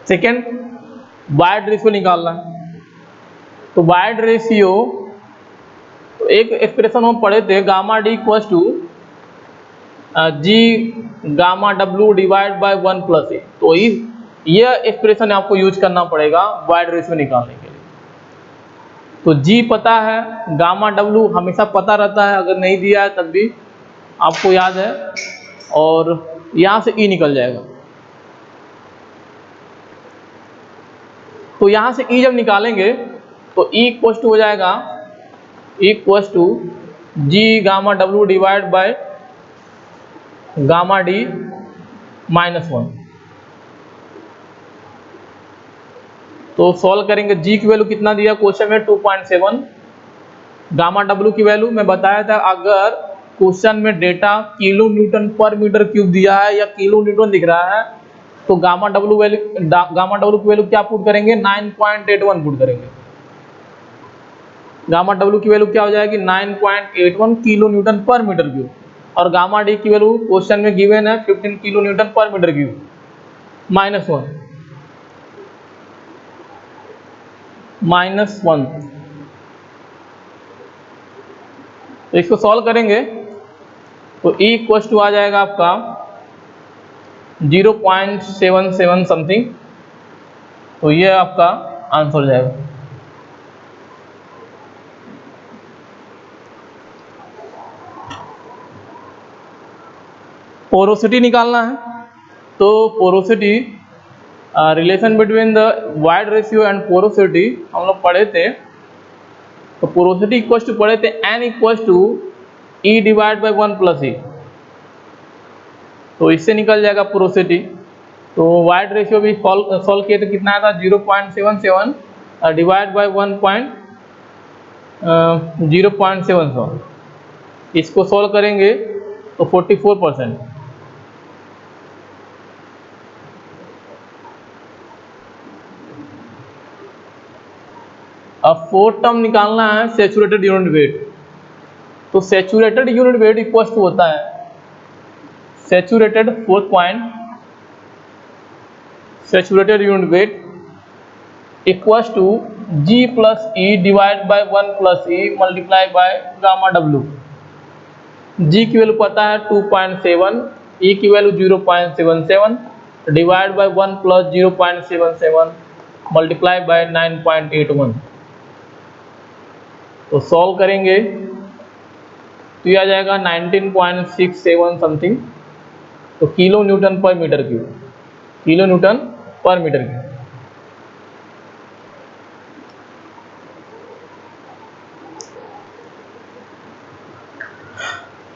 सेकेंड, वाइड रेशियो निकालना है। तो वाइड रेशियो, तो एक एक्सप्रेशन हम पढ़े थे, gamma D equals to G gamma W divide by 1 + A. तो यह एक्सप्रेशन आपको यूज करना पड़ेगा वाइड रेशियो निकालने के लिए। तो जी पता है, गामा डब्ल्यू हमेशा पता रहता है, अगर नहीं दिया है तब भी आपको याद है, और यहाँ से ई निकल जाएगा। तो यहाँ से ई जब निकालेंगे तो ई इक्वल्स टू हो जाएगा equals to G gamma W divide by gamma D -1। तो सॉल्व करेंगे, जी की वैल्यू कितना दिया क्वेश्चन में 2.7, गामा डब्ल्यू की वैल्यू मैं बताया था, अगर क्वेश्चन में data kilo newton per metre cube दिया है या किलो न्यूटन दिख रहा है तो गामा डब्ल्यू की वैल्यू क्या पुट करेंगे, 9.81 पुट करेंगे। गामा डब्ल्यू की वैल्यू क्या हो जाएगी, 9.81 kilo newton per metre cube, और गामा डी की वैल्यू क्वेश्चन में गिवन है 15 kilo newton per metre cube -1। तो इसको सॉल्व करेंगे तो ई इक्वल्स टू आ जाएगा आपका 0.77 समथिंग। तो ये आपका आंसर हो जाएगा। पोरोसिटी निकालना है। तो porosity, relation between the wide ratio and porosity हम लोग पढ़े थे। तो पोरोसिटी इक्वल्स टू पढ़े थे N equals to E divide by 1 + A. तो इससे निकल जाएगा पोरोसिटी। तो वाइड रेशियो भी सॉल्व किए तो कितना आया था, 0.77 डिवाइड बाय 0.77। इसको सॉल्व करेंगे तो 44%। अब फोर्थ टर्म निकालना है, सैचुरेटेड यूनिट वेट। तो saturated unit weight equals to होता है saturated, fourth point, saturated unit weight equals to G plus E divide by 1 + E multiply by gamma W. G की वैल्यू पता है 2.7, ई की value 0.77 divide by 1 + 0.77 multiply by 9.81। तो सॉल्व करेंगे तो यह आ जाएगा 19.67 समथिंग। तो kilo newton per metre cube, kilo newton per metre cube.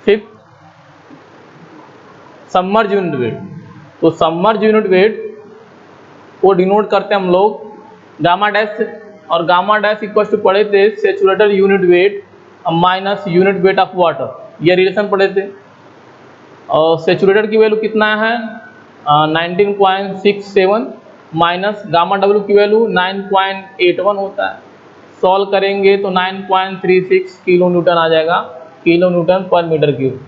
Fifth, submerge unit weight. तो सबमर्ज यूनिट वेट को डिनोट करते हैं हम लोग गामा डैश, और गामा डैश इक्वल टू पढ़े थे saturated unit weight minus unit weight of water, ये रिलेशन पढ़े थे। और सैचुरेटेड की वैल्यू कितना है 19.67 माइनस गामा डब्ल्यू की वैल्यू 9.81 होता है। सॉल्व करेंगे तो 9.36 किलो न्यूटन आ जाएगा kilo newton per metre cube.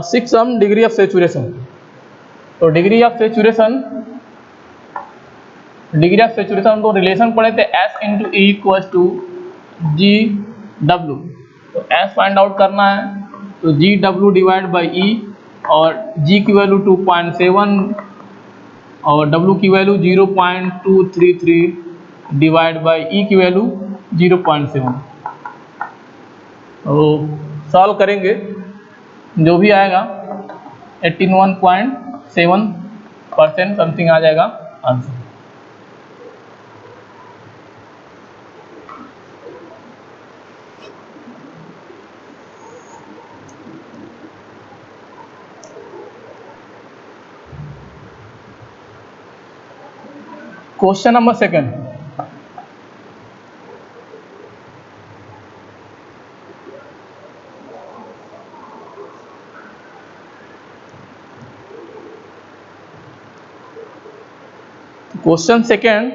Six हम डिग्री ऑफ सेचुरेशन। तो डिग्री ऑफ सेचुरेशन को रिलेशन पढ़े थे S into E equal to G W. तो S फाइंड आउट करना है, तो G W divide by E, और जी की वैल्यू 2.7 और डब्लू की वैल्यू 0.233 डिवाइड बाई ई की वैल्यू 0.7। तो सॉल्व करेंगे, जो भी आएगा 81.7% समथिंग आ जाएगा answer. Question number second, question second,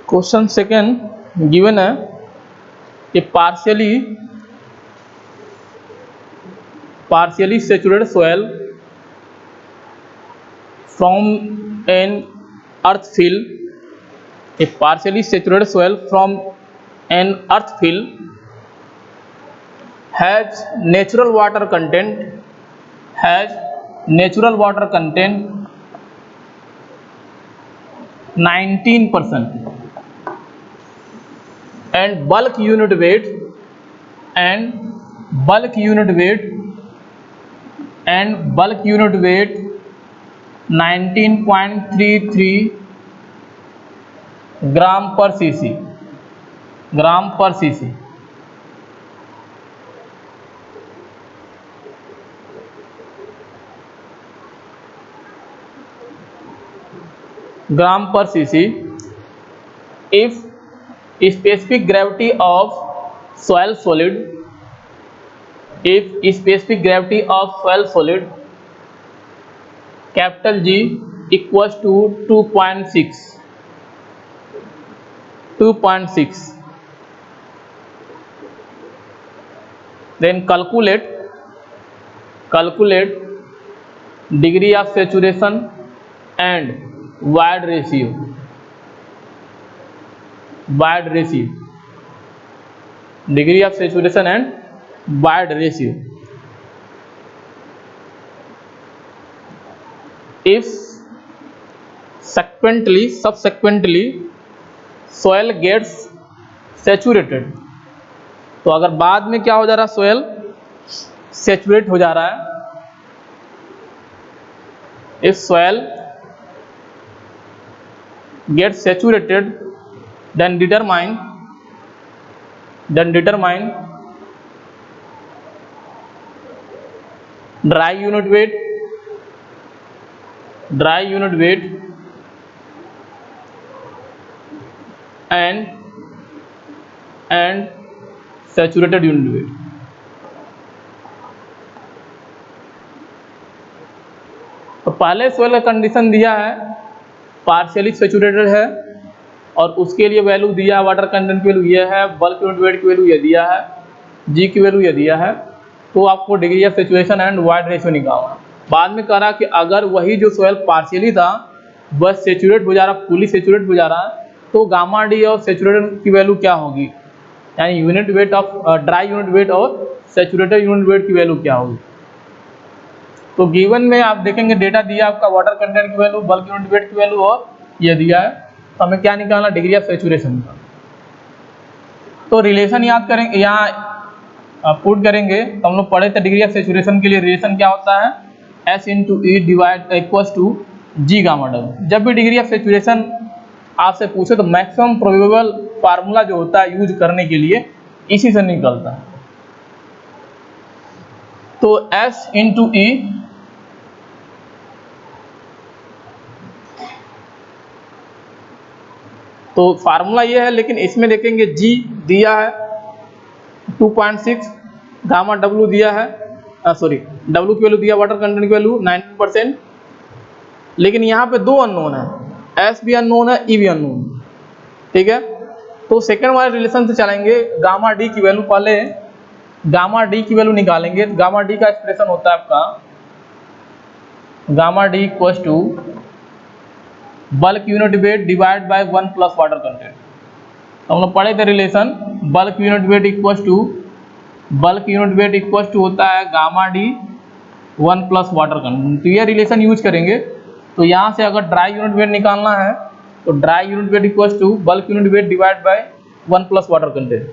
question second given है कि partially saturated soil from an earth fill, a partially saturated soil from an earth fill has natural water content 19% and bulk unit weight 19.33 ग्राम पर सीसी। ग्राम पर CC if specific gravity of soil solid capital G equals to 2.6, then calculate degree of saturation and wide ratio degree of saturation and wide ratio if subsequently soil gets saturated। तो अगर बाद में क्या हो जा रहा है, सोयल सेचुरेट हो जा रहा है, if soil gets saturated then determine dry unit weight and saturated unit weight। तो पहले सोयल का कंडीशन दिया है पार्शियली सेचुरेटेड है, और उसके लिए वैल्यू दिया है, वाटर कंटेंट की वैल्यू ये है, बल्क यूनिट वेट की वैल्यू ये दिया है, जी की वैल्यू ये दिया है। तो आपको degree of saturation and void ratio निकालना। बाद में कह रहा कि अगर वही जो सोयल पार्शियली था बस सेचुरेट हो जा रहा, फुली सेचुरेट हो जा रहा, तो गामा डी और सेचुरेटेड की वैल्यू क्या होगी, यानी unit weight of dry unit wait और सेचुरेटेड यूनिट वेट की वैल्यू क्या होगी। तो गिवन में आप देखेंगे डेटा दिया आपका वाटर कंटेंट की वैल्यू, बल्क यूनिट वेट की वैल्यू और ये दिया है, तो हमें क्या निकालना, डिग्री ऑफ सेचुरेशन का। तो रिलेशन याद करेंगे, यहाँ पुट करेंगे तो हम लोग पढ़े थे डिग्री ऑफ सेचुरेशन के लिए रिलेशन क्या होता है, S into E divide equals to G gamma W. जब भी डिग्री ऑफ सेचुरेशन आपसे पूछे तो मैक्सिमम प्रोबेबल फार्मूला जो होता है यूज करने के लिए इसी से निकलता है। तो S इंटू ई तो फार्मूला ये है, लेकिन इसमें देखेंगे G दिया है 2.6, गामा W दिया है, सॉरी W की वैल्यू दिया, वाटर कंटेंट की वैल्यू 90%, लेकिन यहाँ पे दो अननोन है, S भी अननोन है, E भी अननोन, ठीक है। तो सेकेंड वाले रिलेशन से चलेंगे, गामा D की वैल्यू, पहले गामा D की वैल्यू निकालेंगे। तो गामा D का एक्सप्रेशन होता है आपका gamma D equals to bulk unit weight divide by 1 plus water content. तो हम लोग पढ़े थे relation, bulk unit weight equals to होता है gamma D 1 plus water content. तो ये रिलेशन यूज करेंगे। तो यहाँ से अगर ड्राई यूनिट वेट निकालना है तो dry unit weight equals to bulk unit weight divide by 1 plus water content.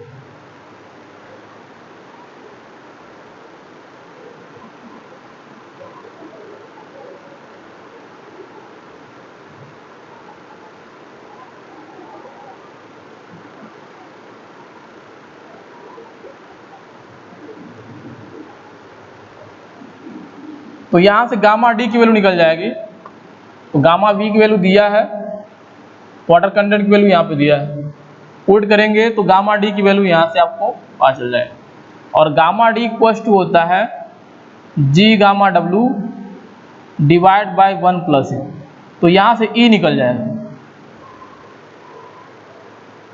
तो यहाँ से गामा डी की वैल्यू निकल जाएगी। तो गामा वी की वैल्यू दिया है, वाटर कंटेंट की वैल्यू यहाँ पे दिया है, पुट करेंगे तो गामा डी की वैल्यू यहाँ से आपको पता चल जाएगा। और गामा डी इक्वल्स टू होता है G gamma W divide by 1 plus E. तो यहाँ से ई निकल जाएगा।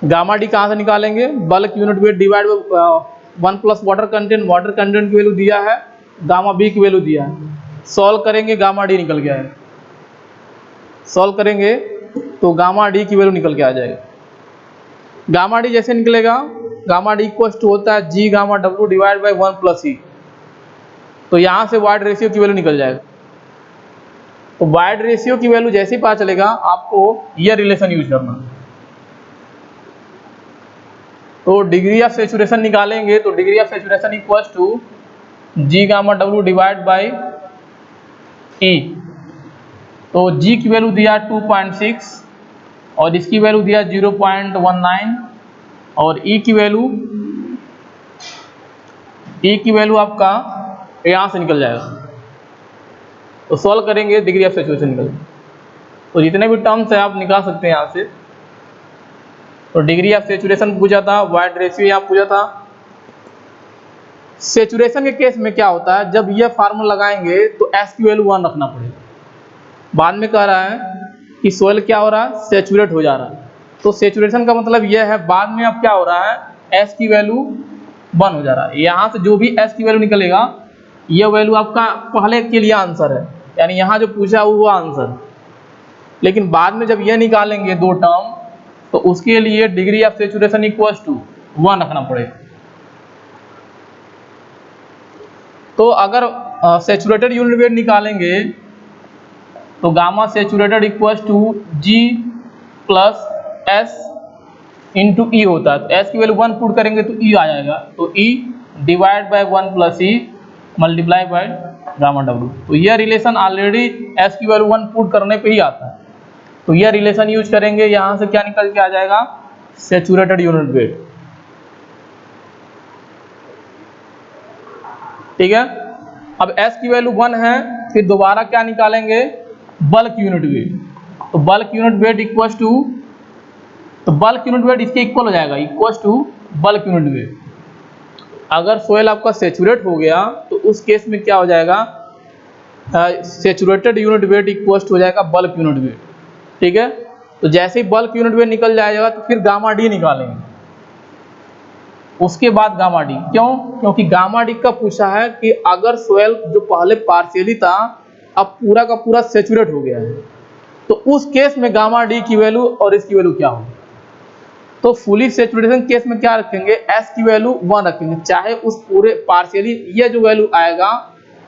गामा डी कहाँ से निकालेंगे, bulk unit weight divide by 1 plus water content की वैल्यू दिया है, गामा बी की वैल्यू दिया है, सॉल्व करेंगे गामा डी निकल गया है। सॉल्व करेंगे तो गामा डी की वैल्यू निकल के आ जाएगा। गामा डी जैसे निकलेगा, गामा डी इक्वल्स टू होता है G gamma W divide by 1 plus E. तो यहाँ से वाइड रेशियो की वैल्यू निकल जाएगा। तो वाइड रेशियो की वैल्यू जैसे ही पता चलेगा आपको यह रिलेशन यूज करना। तो डिग्री ऑफ सेचुरेशन निकालेंगे तो degree of saturation equals to G gamma W divide by E. तो जी की वैल्यू दिया 2.6 और इसकी वैल्यू दिया 0.19 और ई की वैल्यू आपका यहाँ से निकल जाएगा। तो सॉल्व करेंगे डिग्री ऑफ सेचुरेशन निकल। तो जितने भी टर्म्स है आप निकाल सकते हैं यहाँ से। तो डिग्री ऑफ सेचुरेशन पूछा था, वाइड रेशियो यहाँ पूछा था। सेचुरेशन के केस में क्या होता है, जब ये फार्मूला लगाएंगे तो एस की वैल्यू 1 रखना पड़ेगा। बाद में कह रहा है कि सोयल क्या हो रहा है, सेचुरेट हो जा रहा है। तो सेचुरेशन का मतलब यह है बाद में अब क्या हो रहा है, एस की वैल्यू 1 हो जा रहा है। यहाँ से जो भी एस की वैल्यू निकलेगा यह वैल्यू आपका पहले के लिए आंसर है, यानी यहाँ जो पूछा वो आंसर। लेकिन बाद में जब यह निकालेंगे दो टर्म तो उसके लिए degree of saturation equals to 1 रखना पड़ेगा। तो अगर सेचुरेटेड यूनिट वेट निकालेंगे तो gamma saturated equals to G plus S into E होता है। तो एस की वैल्यू 1 पुट करेंगे तो ई आ जाएगा। तो ई divide by 1 plus E multiply by gamma W. तो यह रिलेशन ऑलरेडी एस की वैल्यू 1 पुट करने पे ही आता है। तो यह रिलेशन यूज करेंगे, यहाँ से क्या निकल के आ जाएगा, सेचुरेटेड यूनिट वेट। ठीक है। अब S की वैल्यू 1 है, फिर दोबारा क्या निकालेंगे, बल्क यूनिट वेट। तो bulk unit weight equals to, तो बल्क यूनिट वेट इसके इक्वल हो जाएगा, equals to bulk unit weight. अगर सोयल आपका सेचुरेट हो गया तो उस केस में क्या हो जाएगा, सेचुरेटेड यूनिट वेट इक्वल्स हो जाएगा बल्क यूनिट वेट। ठीक है। तो जैसे ही बल्क यूनिट वेट निकल जाएगा तो फिर गामा डी निकालेंगे, उसके बाद गामा डी। क्यों? क्योंकि गामा डी का पूछा है कि अगर सोयल जो पहले पार्शियली था अब पूरा का पूरा सेचुरेट हो गया है तो उस केस में गामा डी की वैल्यू और इसकी वैल्यू क्या होगी। तो फुली सेचुरेशन केस में क्या रखेंगे, एस की वैल्यू 1 रखेंगे, चाहे उस पूरे पार्शियली ये जो वैल्यू आएगा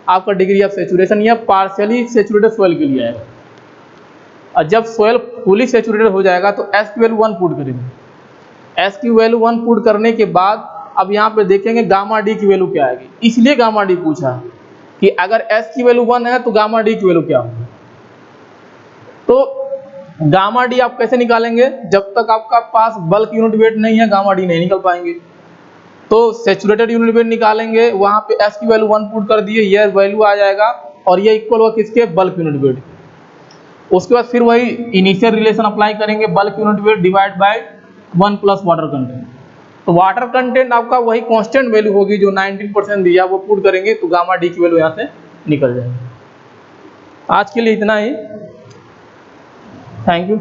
आपका डिग्री ऑफ सेचुरेशन यह पार्शियली सेचुरेटेड सोयल के लिए आएगा। और जब सोयल फुली सेचुरेटेड हो जाएगा तो एस की वैल्यू 1 पुट करेंगे। एस की वैल्यू 1 पुट करने के बाद अब यहाँ पे देखेंगे गामा डी की वैल्यू क्या आएगी, इसलिए गामा डी पूछा है कि अगर एस की वैल्यू 1 है तो गामा डी की वैल्यू क्या होगी। तो गामा डी आप कैसे निकालेंगे, जब तक आपका पास बल्क यूनिट वेट नहीं है गामा डी नहीं निकल पाएंगे। तो सैचुरेटेड यूनिट वेट निकालेंगे, वहां पे एस की वैल्यू 1 पुट कर दिए, ये वैल्यू आ जाएगा और ये इक्वल हुआ किसके, बल्क यूनिट वेट। उसके बाद फिर वही इनिशियल रिलेशन अप्लाई करेंगे, bulk unit weight divide by 1 plus water content. तो वाटर कंटेंट आपका वही कांस्टेंट वैल्यू होगी जो 19% दिया, वो पुट करेंगे तो गामा डी की वैल्यू यहाँ से निकल जाएगी। आज के लिए इतना ही, थैंक यू।